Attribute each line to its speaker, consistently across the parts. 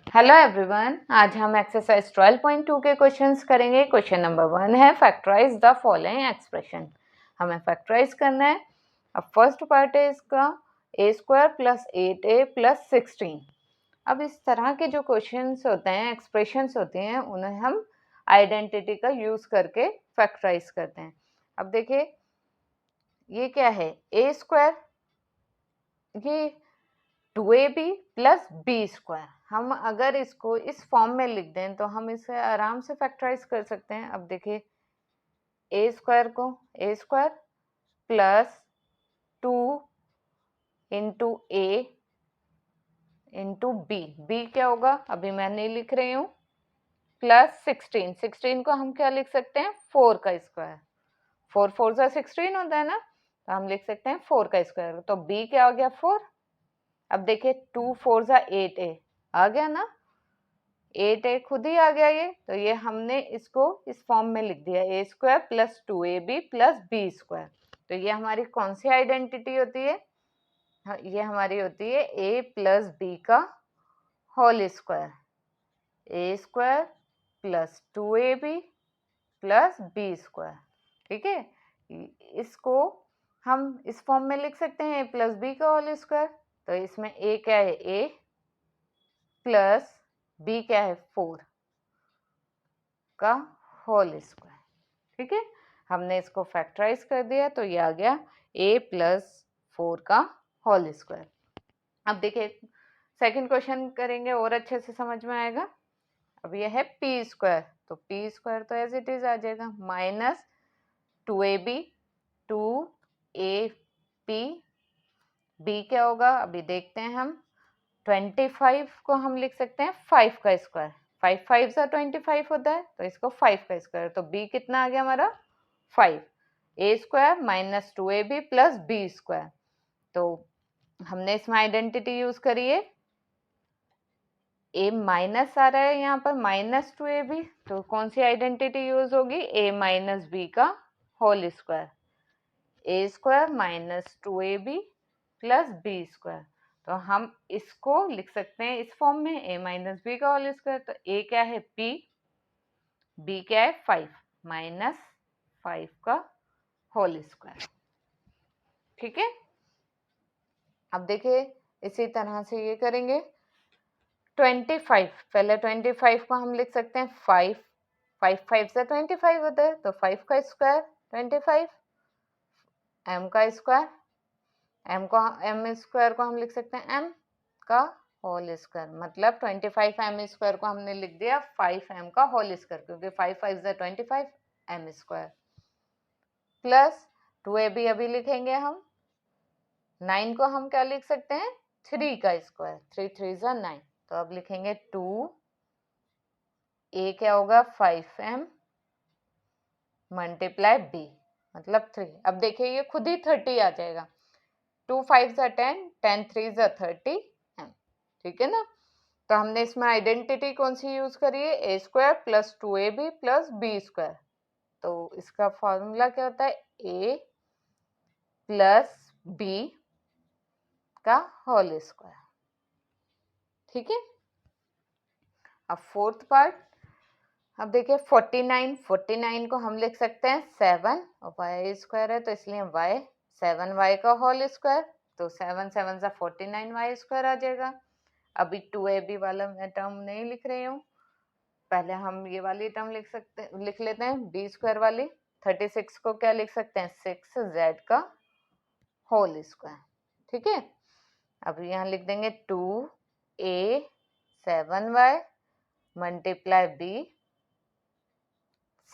Speaker 1: Hello everyone, आज हम exercise 12.2 के क्वेश्चंस करेंगे। क्वेश्चन नंबर 1 है फैक्टराइज द फॉलोइंग एक्सप्रेशन। हमें फैक्टराइज करना है। अब फर्स्ट पार्ट है इसका a² प्लस 8a प्लस 16। अब इस तरह के जो क्वेश्चंस होते हैं, एक्सप्रेशंस होती हैं, उन्हें हम आइडेंटिटी का यूज करके फैक्टराइज करते हैं। अब देखिए ये क्या है, a², ये 2ab प्लस b²। हम अगर इसको इस फॉर्म में लिख दें तो हम इसे आराम से फैक्टराइज कर सकते हैं। अब देखिए a² को a² plus 2 into a into b क्या होगा, अभी मैं नहीं लिख रही हूँ, प्लस 16 को हम क्या लिख सकते हैं, 4 का स्क्वायर। 4 4 जा 16 होता है ना, तो हम लिख सकते हैं 4 का स्क्वायर। तो b क्या हो गया, 4। अब देखिए 2 4 जा 8a आ गया ना, 8a खुद ही आ गया ये, तो ये हमने इसको इस फॉर्म में लिख दिया, a² plus 2ab plus b²। तो ये हमारी कौन सी आइडेंटिटी होती है, ये हमारी होती है a प्लस b का whole square, a² plus 2ab plus b²। ठीक है, इसको हम इस फॉर्म में लिख सकते हैं a प्लस b का होल स्क्वायर। तो इसमें a क्या है, a प्लस b क्या है, 4 का होल स्क्वायर। ठीक है, हमने इसको फैक्टराइज कर दिया, तो ये आ गया a प्लस 4 का होल स्क्वायर। अब देखिए सेकंड क्वेश्चन करेंगे और अच्छे से समझ में आएगा। अब ये है p², तो p² तो एज इट इज आ जाएगा, माइनस 2ab 2ab, b क्या होगा अभी देखते हैं हम। 25 को हम लिख सकते हैं 5 का स्क्वायर, 5 5 सा 25 होता है, तो इसको 5 का स्क्वायर। तो b कितना आ गया हमारा, 5। a² minus 2ab plus b²। तो हमने इसमें आइडेंटिटी यूज करी है, a माइनस आ रहा है यहाँ पर, माइनस 2ab, तो कौन सी आइडेंटिटी यूज होगी, a माइनस b का whole square, a² minus 2ab plus b²। तो हम इसको लिख सकते हैं इस फॉर्म में, a माइनस बी का होल स्क्वायर। तो a क्या है p, b क्या है 5 माइनस 5 का होल स्क्वायर। ठीक है, अब देखिए इसी तरह से ये करेंगे। 25, पहले 25 को हम लिख सकते हैं 5 5 5 से 25 होता है, तो 5 का स्क्वायर 25, m का स्क्वायर, m² को हम लिख सकते हैं m का होल स्क्वायर। मतलब 25m² को हमने लिख दिया 5m का होल स्क्वायर, क्योंकि 5 5 से 25 m², प्लस 2ab अभी लिखेंगे हम। 9 को हम क्या लिख सकते हैं, 3 का स्क्वायर, 3 3 जा 9, तो अब लिखेंगे 2 a क्या होगा 5m मल्टीप्लाई b मतलब 3। अब देखिए ये खुद ही 30 आ जाएगा, 2 5 जा 10, 10 3 जा 30 m। ठीक है ना, तो हमने इसमें आइडेंटिटी कौन सी यूज करी है, a² plus 2ab plus b²। तो इसका फॉर्मूला क्या होता है, a प्लस b का होल स्क्वायर। ठीक है, अब फोर्थ पार्ट। अब देखिए 49 को हम लिख सकते हैं 7, और y² है तो इसलिए y 7y का होल स्क्वायर। तो 7 7 सा 49y² आ जाएगा। अभी 2ab वाला मैं टर्म नहीं लिख रही हूँ, पहले हम ये वाली टर्म लिख लेते हैं, b² वाली। 36 को क्या लिख सकते हैं, 6z का होल स्क्वायर। ठीक है, अब यहाँ लिख देंगे 2a 7y multiply b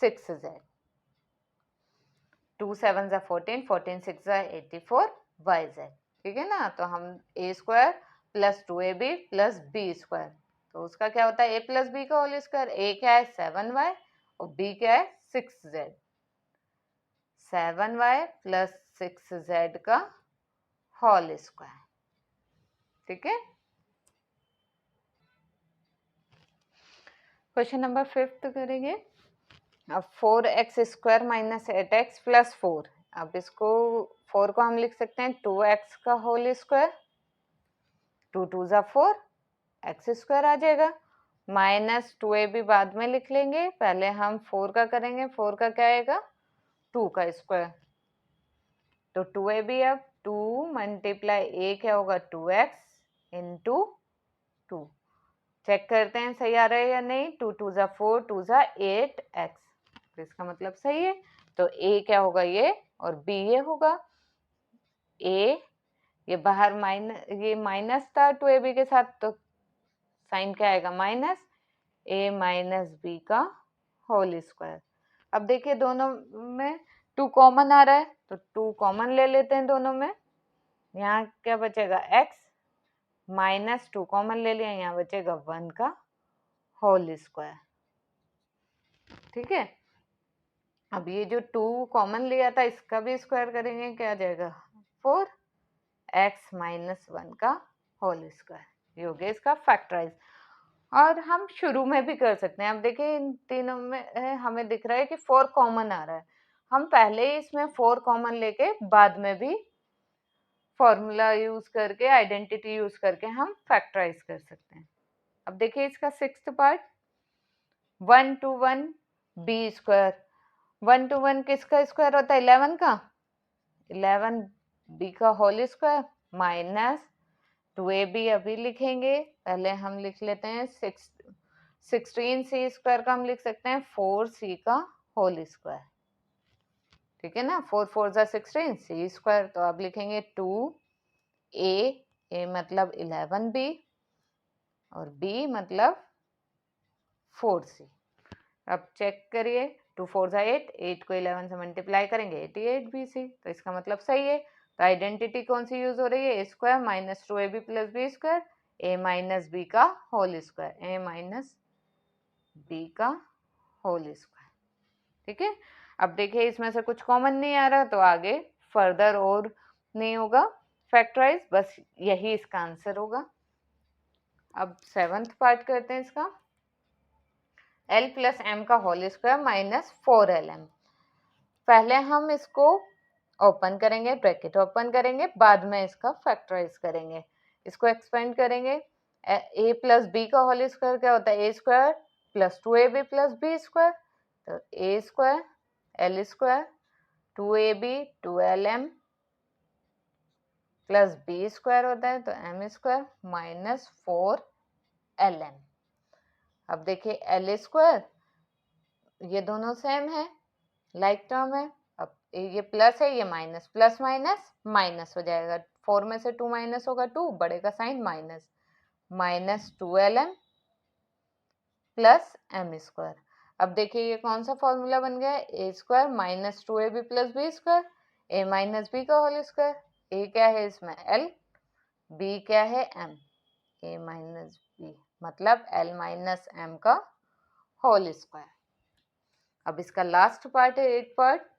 Speaker 1: 6z, 2 7 जा 14, 14 6 जा 84 yz। ठीक है ना, तो हम a² plus 2ab plus b², तो उसका क्या होता है a प्लस b का होल स्क्वायर। a क्या है 7y और b क्या है 6z, 7y प्लस 6z का होल स्क्वायर। ठीक है, क्वेश्चन नंबर 5 करेंगे। अब 4x² माइनस 8x प्लस 4। अब इसको 4 को हम लिख सकते हैं 2x का होल स्क्वायर, 2 2 जा 4 x² आ जाएगा, माइनस 2ab बाद में लिख लेंगे, पहले हम 4 का करेंगे। 4 का क्या आएगा? 2 का स्क्वायर। तो 2ab, अब 2 मल्टीप्लाई a क्या होगा? 2x into 2। चेक करते हैं सही आ रहा है या नहीं। 2 2 जा 4, 2 जा 8x, तो इसका मतलब सही है। तो a क्या होगा? ये, और b ये होगा। a, ये बाहर माइनस, ये माइनस था 2ab के साथ, तो साइन क्या आएगा? माइनस a माइनस b का होल स्क्वायर। अब देखिए दोनों में 2 कॉमन आ रहा है, तो 2 कॉमन ले लेते हैं दोनों में। यहाँ क्या बचेगा? x माइनस 2 कॉमन ले लिया, यहाँ बचेगा 1 का होल स्क्वायर। ठीक है, अब ये जो 2 कॉमन लिया था इसका भी स्क्वायर करेंगे, क्या आ जाएगा? 4x माइनस 1 का होल स्क्वायर। ये हो गया इसका फैक्टराइज। और हम शुरू में भी कर सकते हैं। अब देखिए इन तीनों में हमें दिख रहा है कि 4 कॉमन आ रहा है। हम पहले ही इसमें 4 कॉमन लेके बाद में भी फॉर्मूला यूज करके, आइडेंटिटी यूज करके हम फैक्टराइज कर सकते हैं। अब देखिए इसका 6th part, 1 to 1 b square. 1 to 1 किसका स्क्वायर होता है? 11 का। 11 b का होल स्क्वायर माइनस 2ab अभी लिखेंगे, पहले हम लिख लेते हैं 16c स्क्वायर का हम लिख सकते हैं 4c का होल स्क्वायर। ठीक है ना, 4 4 जा 16, c स्क्वायर। तो अब लिखेंगे 2a मतलब 11b और b मतलब 4c। अब चेक करिए, 2 4 जा 8, 8 को 11 से मल्टीप्लाई करेंगे 88bc, तो इसका मतलब सही है। तो आइडेंटिटी कौन सी यूज हो रही है? A square minus 2ab plus B square, A minus B का whole square, A minus B का होल स्क्वायर। ठीक है, अब देखिए इसमें से कुछ कॉमन नहीं आ रहा, तो आगे फर्दर और नहीं होगा फैक्टराइज, बस यही इसका आंसर होगा। अब 7th पार्ट करते हैं इसका, l प्लस एम का होल स्क्वायर माइनस 4lm। पहले हम इसको ओपन करेंगे, ब्रैकेट ओपन करेंगे, बाद में इसका फैक्टराइज करेंगे। इसको एक्सपेंड करेंगे। a प्लस बी का होल स्क्वायर क्या होता है? a square plus 2ab plus B square, तो a square l square 2ab 2lm plus B square होता है, तो m स्क्वायर माइनस 4lm। अब देखिए l स्क्वायर, ये दोनों सेम है, लाइक टर्म है। अब ये प्लस है, ये माइनस, प्लस माइनस माइनस हो जाएगा। 4 में से 2 माइनस होगा 2, बड़े का sign minus, minus 2lm plus M square. अब देखिए ये कौन सा फॉर्मूला बन गया? A square minus 2ab plus B square, A minus B का होल स्क्वायर। ए क्या है इसमें? l, बी क्या है? m, ए माइनस बी मतलब l माइनस m का होल स्क्वायर। अब इसका लास्ट पार्ट है 8 पार्ट।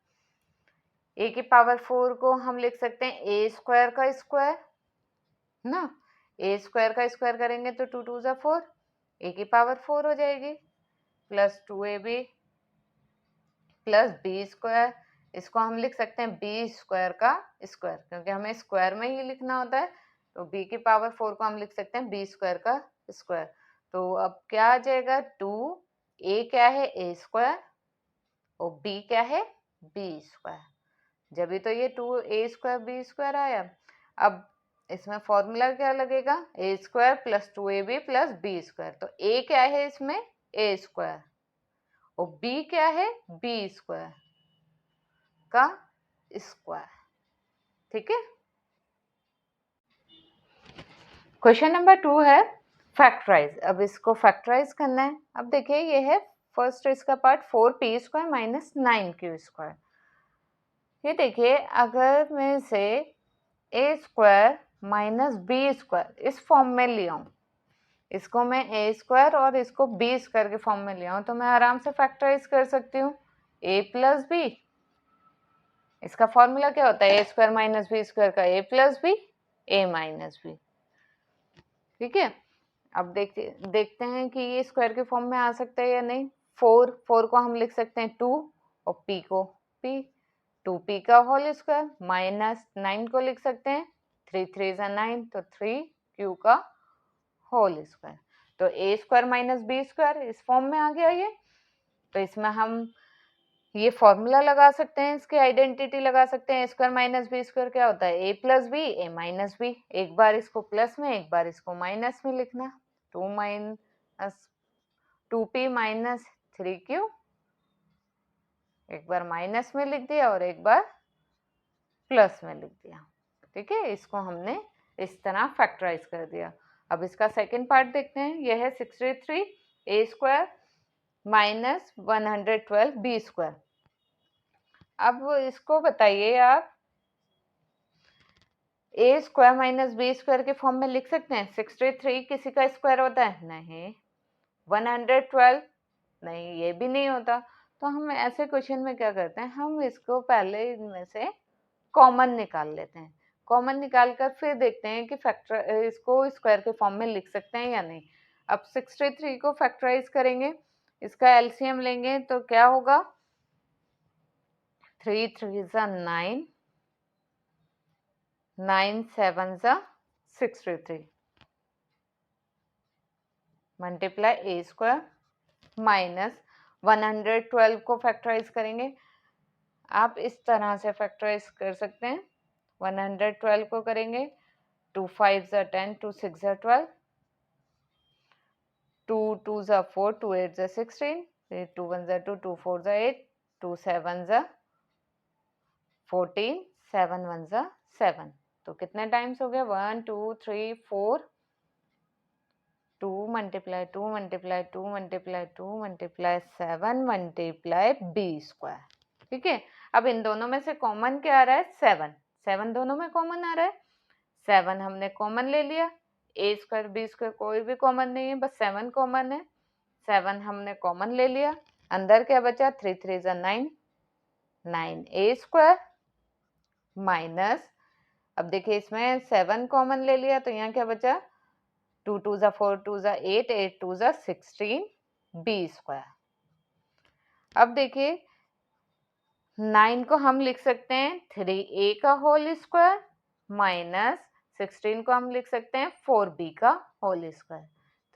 Speaker 1: a की पावर 4 को हम लिख सकते हैं a स्क्वायर का स्क्वायर ना, a स्क्वायर का स्क्वायर करेंगे तो 2 2 जा 4, a की पावर 4 हो जाएगी, plus 2ab plus B square. इसको हम लिख सकते हैं बी स्क्वायर का स्क्वायर, क्योंकि हमें स्क्वायर में ही लिखना होता है, तो b की पावर 4 को हम लिख सकते हैं बी स्क्वायर का स्क्वायर। तो अब क्या आ जाएगा? 2a क्या है? a स्क्वायर, और b क्या है? b square. जब भी तो ये 2a स्क्वायर बी स्क्वायर आया। अब इसमें फॉर्मूला क्या लगेगा? A square plus 2ab plus B square. तो a क्या है इसमें? a स्क्वायर, और b क्या है? b स्क्वायर का स्क्वायर। ठीक है, क्वेश्चन नंबर 2 है फैक्टराइज। अब इसको फैक्टराइज करना है। अब देखिए ये है फर्स्ट इसका part, 4p square minus 9q square. ये देखिए अगर मैं इसे a square minus B square इस फॉर्म में ले आऊं, इसको मैं a स्क्वायर और इसको b स्क्वायर के फॉर्म में ले आऊं, तो मैं आराम से फैक्टराइज कर सकती हूँ। a प्लस बी, इसका फॉर्मूला क्या होता है? a square minus B square का a plus B, a minus B. ठीक है, अब देखते हैं कि ये स्क्वायर के फॉर्म में आ सकता है या नहीं। 4 को हम लिख सकते हैं 2, और p को p, 2p का होल स्क्वायर माइनस 9 को लिख सकते हैं 3 3 9, तो 3q का होल स्क्वायर। तो ए स्क्वायर माइनस बी स्क्वायर इस फॉर्म में आ गया ये। तो इसमें हम ये फॉर्मूला लगा सकते हैं, इसकी आइडेंटिटी लगा सकते हैं। ए स्क्वायर माइनस बी स्क्वायर क्या होता है, ए प्लस बी ए माइनस बी। एक बार इसको प्लस में एक बार इसको माइनस में लिखना, 2p माइनस 3q, एक बार माइनस में लिख दिया और एक बार प्लस में लिख दिया। ठीक है, इसको हमने इस तरह फैक्टराइज कर दिया। अब इसका सेकंड पार्ट देखते हैं। यह है 63 ए स्क्वायर माइनस 112 बी स्क्वायर। अब इसको बताइए आप, ए स्क्वायर माइनस बी स्क्वायर के फॉर्म में लिख सकते हैं? 63 किसी का स्क्वायर होता है? नहीं। 112 नहीं, ये भी नहीं होता। तो हम ऐसे क्वेश्चन में क्या करते हैं, हम इसको पहले इनमें से कॉमन निकाल लेते हैं। कॉमन निकाल कर फिर देखते हैं कि फैक्टर इसको स्क्वायर के फॉर्म में लिख सकते हैं या नहीं। अब 63 को फैक्टराइज करेंगे, इसका एलसीएम लेंगे तो क्या होगा, 3 3 जा 9, 9 7 जा 63, मल्टीप्लाई ए स्क्वायर माइनस 112 को फैक्टराइज करेंगे। आप इस तरह से फैक्टराइज कर सकते हैं। 112 को करेंगे, 2 5 जा 10, 2 6 जा 12, 2 2 जा 4, 2 8 जा 16, 2 1 जा 2, 2 4 जा 8, 2 7 जा 14, 7 1 जा 7। तो कितने टाइम्स हो गया, 1 2 3 4, 2 multiply 2 multiply 2 multiply 2 multiply 7 multiply B square. ठीक है, अब इन दोनों में से कॉमन क्या आ रहा है, 7। 7 दोनों में कॉमन आ रहा है, 7 हमने कॉमन ले लिया। ए स्क्वायर बी स्क्वायर कोई भी कॉमन नहीं है, बस 7 कॉमन है। 7 हमने कॉमन ले लिया, अंदर क्या बचा, 3 3 जा 9, 9 ए स्क्वायर माइनस, अब देखिए इसमें 7 कॉमन ले लिया तो यहाँ क्या बचा, 2 2 जा 4, 2 जा 8, 8 2 जा 16 बी स्क्वायर। अब देखिए 9 को हम लिख सकते हैं 3a का होल स्क्वायर माइनस 16 को हम लिख सकते हैं 4b का होल स्क्वायर।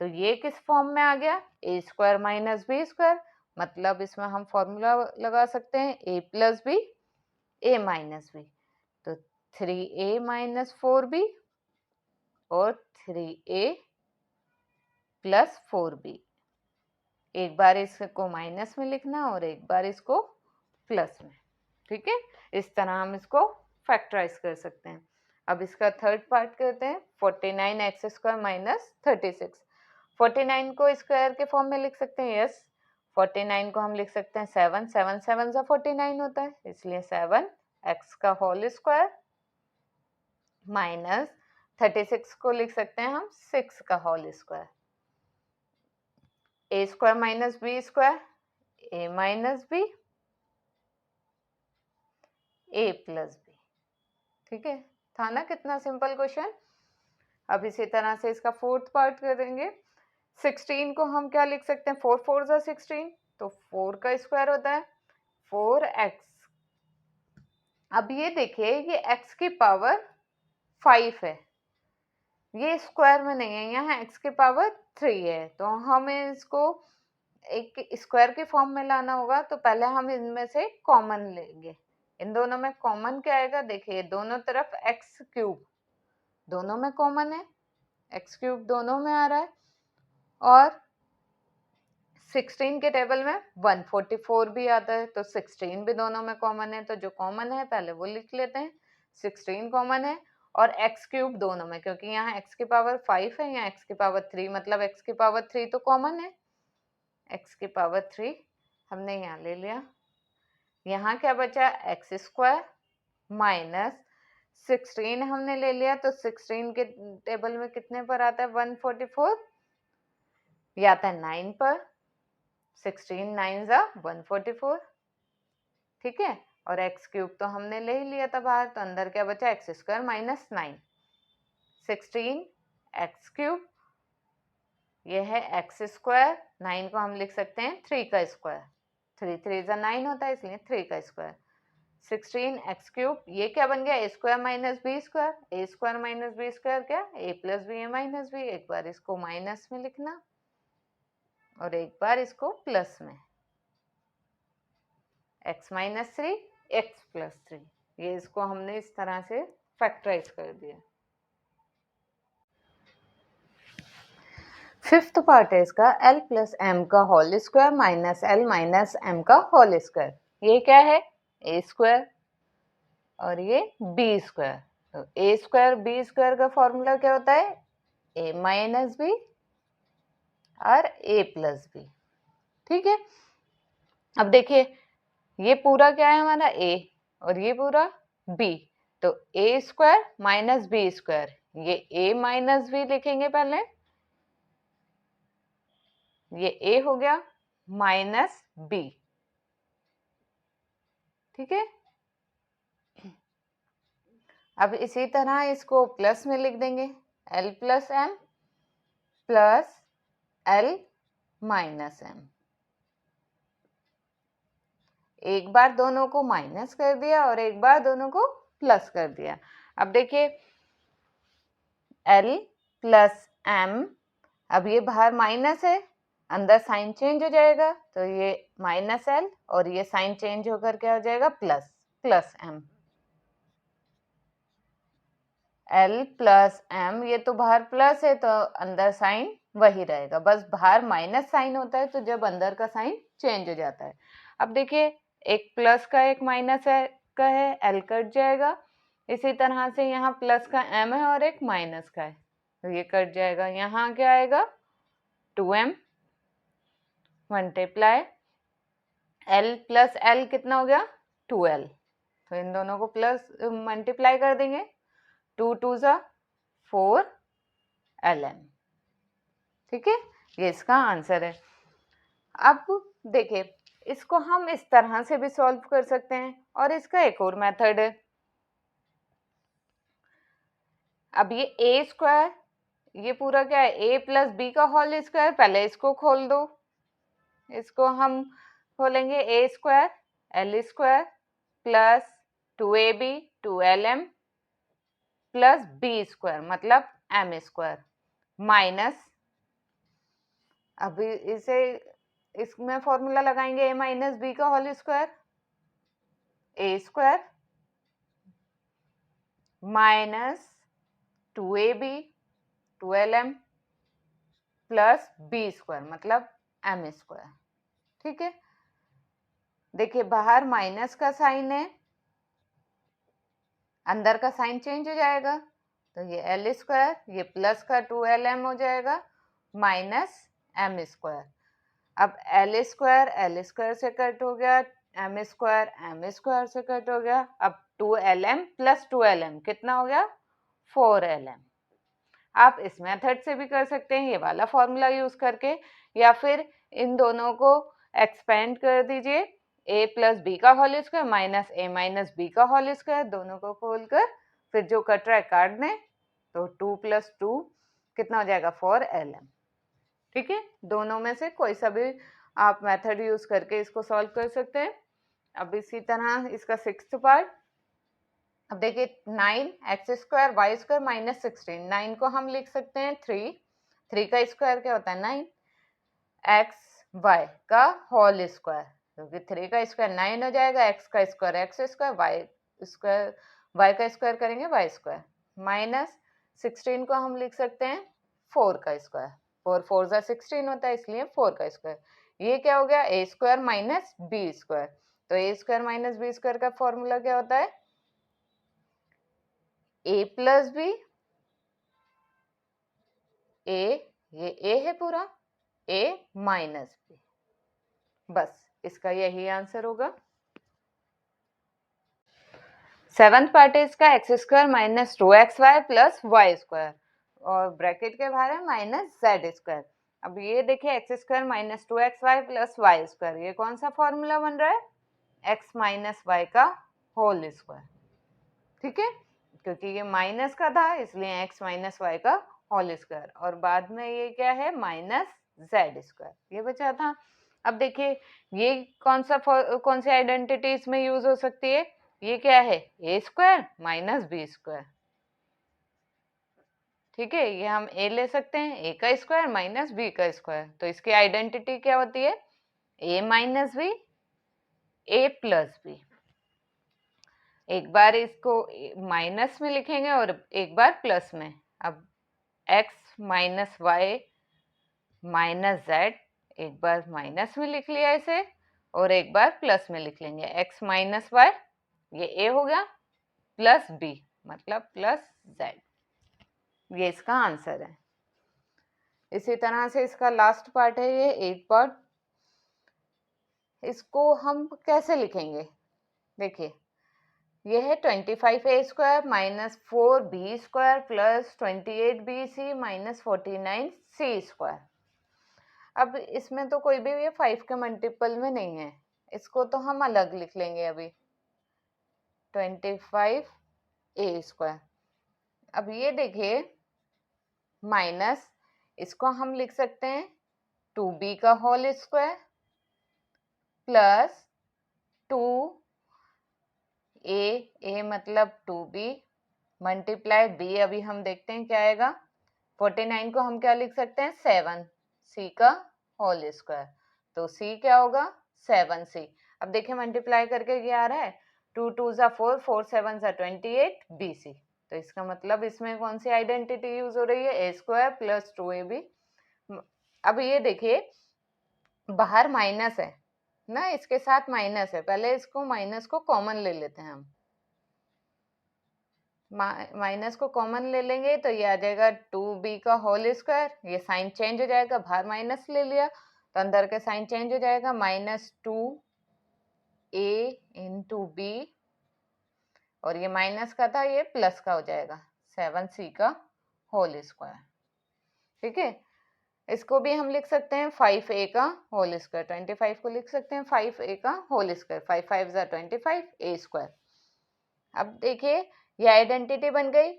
Speaker 1: तो ये किस फॉर्म में आ गया, a square minus B square. मतलब इसमें हम फॉर्मूला लगा सकते हैं a plus B a minus B. तो 3a माइनस 4b और 3a प्लस 4b। एक बार इसको माइनस में लिखना और एक बार इसको प्लस में। ठीक है, इस तरह हम इसको फैक्टराइज कर सकते हैं। अब इसका थर्ड पार्ट करते हैं, 49 एक्स स्क्वायर माइनस 36। 49 को स्क्वायर के फॉर्म में लिख सकते हैं, यस। 49 को हम लिख सकते हैं 7, 7 7 जा 49 होता है, इसलिए 7 एक्स का होल स्क्वायर माइनस 36 को लिख सकते हैं हम 6 का whole square. A square minus B square, A minus B A plus B. ठीक है, था ना कितना सिंपल क्वेश्चन। अब इसी तरह से इसका फोर्थ पार्ट करेंगे। 16 को हम क्या लिख सकते हैं, 4 4 जा 16, तो 4 का स्क्वायर होता है 4x। अब ये देखिए ये x की पावर 5 है, ये स्क्वायर में नहीं है, यहाँ x की पावर 3 है। तो हमें इसको एक स्क्वायर के फॉर्म में लाना होगा, तो पहले हम इनमें से कॉमन लेंगे। इन दोनों में कॉमन क्या आएगा, देखिए दोनों तरफ एक्स क्यूब, दोनों में कॉमन है, एक्स क्यूब दोनों में आ रहा है। और 16 के टेबल में 144 भी आता है, तो 16 भी दोनों में कॉमन है। तो जो कॉमन है पहले वो लिख लेते हैं, 16 कॉमन है। और एक्स क्यूब दोनों में, क्योंकि यहाँ एक्स की पावर 5 है, यहाँ एक्स की पावर 3, मतलब एक्स की पावर 3 तो कॉमन है। एक्स की पावर 3 हमने यहाँ ले लिया। यहाँ क्या बचा, एक्स स्क्वायर माइनस 16 हमने ले लिया, तो 16 के टेबल में कितने पर आता है, 144, ये आता है 9 पर। 16 9 जा 144। ठीक है, और एक्स क्यूब तो हमने ले ही लिया था बाहर, तो अंदर क्या बचा, x square minus 9, 16 x cube, ये है एक्स स्क्वायर। 9 को हम लिख सकते हैं 3 का स्क्वायर, 3 3 जा 9 होता है, इसलिए 3 का स्क्वायर। 16 एक्स क्यूब, ये क्या बन गया, A square minus B square. A square minus B square क्या, ए प्लस बी ए माइनस बी। एक बार इसको माइनस में लिखना और एक बार इसको प्लस में, x माइनस 3 x प्लस 3, ये इसको हमने इस तरह से फैक्टराइज कर दिया। फिफ्थ पार्ट है इसका l प्लस एम का whole square minus l minus M का होल स्क्वायर। ये क्या है? a स्क्वायर और ये b स्क्वायर। तो a स्क्वायर b स्क्वायर का फॉर्मूला क्या होता है? a माइनस बी और a प्लस बी। ठीक है, अब देखिए ये पूरा क्या है हमारा a और ये पूरा b, तो a square minus B square, ये a माइनस बी लिखेंगे पहले, ये a हो गया माइनस b। ठीक है, अब इसी तरह इसको प्लस में लिख देंगे, l plus M plus l minus M. एक बार दोनों को माइनस कर दिया और एक बार दोनों को प्लस कर दिया। अब देखिए l प्लस एम, अब ये बाहर माइनस है, अंदर साइन चेंज हो जाएगा, तो ये माइनस l और ये साइन चेंज होकर क्या हो जाएगा? Plus, plus M. l plus M, ये तो बाहर प्लस है तो अंदर साइन वही रहेगा, बस बाहर माइनस साइन होता है तो जब अंदर का साइन चेंज हो जाता है। अब देखिए एक प्लस का एक माइनस का है, l कट जाएगा, इसी तरह से यहाँ प्लस का m है और एक माइनस का है, तो ये कट जाएगा। यहाँ क्या आएगा? 2m multiply l plus l कितना हो गया? 2l, तो इन दोनों को प्लस मल्टीप्लाई कर देंगे, 2 2 जा 4 ln। ठीक है, ये इसका आंसर है। अब देखिए इसको हम इस तरह से भी सॉल्व कर सकते हैं और इसका एक और मेथड है। अब ये a स्क्वायर, ये पूरा क्या है? a प्लस बी का होल स्क्वायर, पहले इसको खोल दो, इसको हम खोलेंगे a square l square plus 2ab 2lm plus b square मतलब m स्क्वायर माइनस, अभी इसे इसमें फॉर्मूला लगाएंगे a माइनस बी का whole square, a square minus 2ab 2lm plus b square मतलब m स्क्वायर। ठीक है, देखिए बाहर माइनस का साइन है, अंदर का साइन चेंज हो जाएगा, तो ये l स्क्वायर, ये प्लस का 2lm हो जाएगा माइनस m स्क्वायर। अब l स्क्वायर से कट हो गया, m स्क्वायर से कट हो गया, अब 2lm प्लस 2lm कितना हो गया? 4lm। आप इस मेथड से भी कर सकते हैं, ये वाला फॉर्मूला यूज करके, या फिर इन दोनों को एक्सपेंड कर दीजिए, a प्लस बी का whole square minus a minus B का होल स्क्वायर, दोनों को खोलकर फिर जो कट रहा है काट दें, तो 2 प्लस 2 कितना हो जाएगा? 4lm। ठीक है, दोनों में से कोई सा भी आप मेथड यूज करके इसको सॉल्व कर सकते हैं। अब इसी तरह इसका सिक्स्थ पार्ट, अब देखिए 9x square Y square minus 16, 9 को हम लिख सकते हैं 3 का स्क्वायर क्या होता है? 9, एक्स वाई का होल स्क्वायर, क्योंकि 3 का स्क्वायर 9 हो जाएगा, x का स्क्वायर x स्क्वायर, y का स्क्वायर करेंगे y स्क्वायर, माइनस 16 को हम लिख सकते हैं 4 का स्क्वायर, 4 4 जा 16 होता है इसलिए 4 का स्क्वायर। ये क्या हो गया? a square minus B square, तो a square minus B square का फॉर्मूला क्या होता है? a प्लस बी, ये a है पूरा, a माइनस बी, बस इसका यही आंसर होगा। सेवंथ पार्ट है इसका X square minus 2xy plus Y square और ब्रैकेट के बाहर है माइनस जेड स्क्वायर। अब ये देखिए X square minus 2xy plus Y square, ये कौन सा फॉर्मूला बन रहा है? एक्स माइनस वाई का होल स्क्वायर। ठीक है, क्योंकि ये माइनस का था इसलिए एक्स माइनस वाई का होल स्क्वायर, और बाद में ये क्या है? माइनस जेड स्क्वायर, ये बचा था। अब देखिए ये कौन सी आइडेंटिटीज में यूज हो सकती है? ये क्या है? A square minus B square. ठीक है, ये हम a ले सकते हैं, a का स्क्वायर माइनस b का स्क्वायर। तो इसकी आइडेंटिटी क्या होती है? a minus b, a plus b। एक बार इसको माइनस में लिखेंगे और एक बार प्लस में। अब x minus Y minus Z, एक बार माइनस में लिख लिया इसे और एक बार प्लस में लिख लेंगे। x माइनस वाई, ये a हो गया, प्लस b मतलब प्लस z। ये इसका आंसर है। इसी तरह से इसका लास्ट पार्ट है ये 8 पार्ट। इसको हम कैसे लिखेंगे? देखिए, ये है 25a square minus 4b square plus 28bc minus 49c square. अब इसमें तो कोई भी ये 5 के मल्टीपल में नहीं है, इसको तो हम अलग लिख लेंगे अभी। 25a square. अब ये देखिए माइनस, इसको हम लिख सकते हैं 2b का होल स्क्वायर प्लस 2a मतलब 2b मल्टीप्लाई b, अभी हम देखते हैं क्या आएगा। 49 को हम क्या लिख सकते हैं? 7c का होल स्क्वायर। तो c क्या होगा? 7c। अब देखिए मल्टीप्लाई करके क्या आ रहा है? 2 2 जा 4, 4 7 जा 28 bc। तो इसका मतलब इसमें कौन सी आइडेंटिटी यूज हो रही है? a square plus 2ab। अब ये देखिए बाहर माइनस है ना, इसके साथ माइनस है, पहले इसको माइनस को कॉमन ले लेते हैं हम। माइनस को कॉमन ले लेंगे तो ये आ जाएगा 2b का होल स्क्वायर, ये साइन चेंज हो जाएगा, बाहर माइनस ले लिया तो अंदर का साइन चेंज हो जाएगा, माइनस 2a इंटू b, और ये माइनस का था ये प्लस का हो जाएगा 7c का होल स्क्वायर। ठीक है, इसको भी हम लिख सकते हैं 5a का होल स्क्वायर। 25 को लिख सकते हैं 5a का होल स्क्वायर, 5 5 जा 25 a स्क्वायर। अब देखिए ये आइडेंटिटी बन गई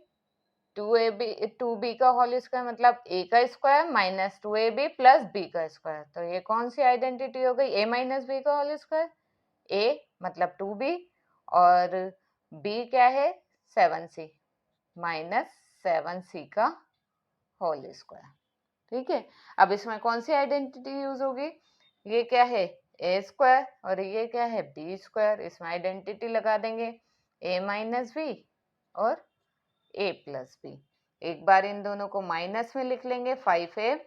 Speaker 1: 2b का होल स्क्वायर मतलब a का square minus 2ab plus b का स्क्वायर। तो ये कौन सी आइडेंटिटी हो गई? a माइनस b का होल स्क्वायर। a मतलब 2b और b क्या है? 7c माइनस 7c का होल स्क्वायर। ठीक है, अब इसमें कौन सी आइडेंटिटी यूज होगी? ये क्या है? a स्क्वायर और ये क्या है? b square. इसमें आइडेंटिटी लगा देंगे a माइनस b और a प्लस b। एक बार इन दोनों को माइनस में लिख लेंगे, 5a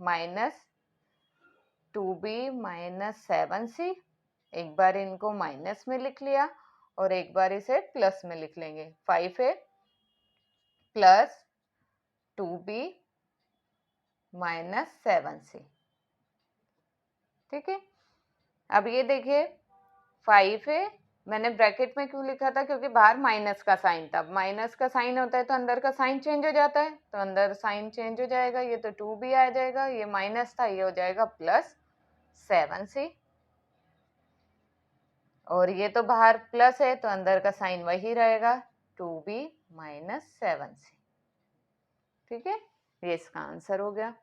Speaker 1: minus 2b minus 7c। एक बार इनको माइनस में लिख लिया और एक बार इसे प्लस में लिख लेंगे, 5a plus 2b minus 7c। ठीक है, अब ये देखिए 5a मैंने ब्रैकेट में क्यों लिखा था? क्योंकि बाहर माइनस का साइन था। माइनस का साइन होता है तो अंदर का साइन चेंज हो जाता है, तो अंदर साइन चेंज हो जाएगा, ये तो 2b आ जाएगा, ये माइनस था ये हो जाएगा प्लस 7c, और ये तो बाहर प्लस है तो अंदर का साइन वही रहेगा 2b माइनस 7c। ठीक है, ये इसका आंसर हो गया।